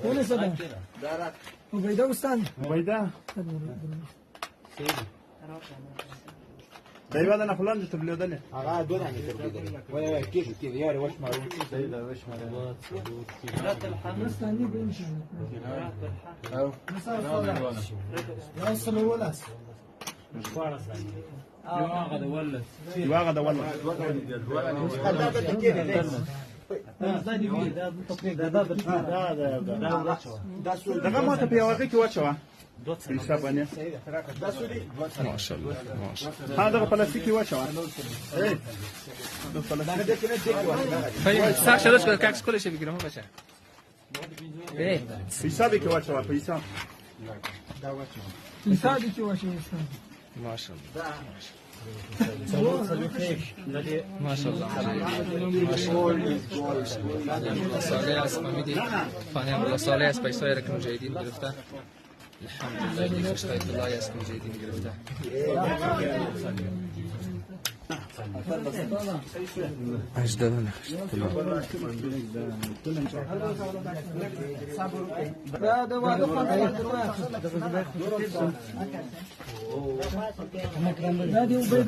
ولا سنة وبيدا وستان وبيدا دايما انا فلان تبليو دني اغا دون يعني تبليد ولا كيف يا وش ما سيدا وش ما مستني بيمشي او لا صلوا ولا يواغد ولا ده ما تبي اوريك واتشوا يسابني ما شاء الله ما شاء الله هذا بلاستيكي واتشوا ايه طيب صار شلوش كاكس كل شيء بيقولوا باشا ايه يسابك واتشوا يساب يساعدك وش يساعد ما شاء الله ما شاء الله ما شاء الله صالح اسمه فاهم والله صالح اسمه صايرك مجاهدين قرفته الحمد لله اللي اشتغلت الله ياسكم مجاهدين قرفته اجدادنا هذا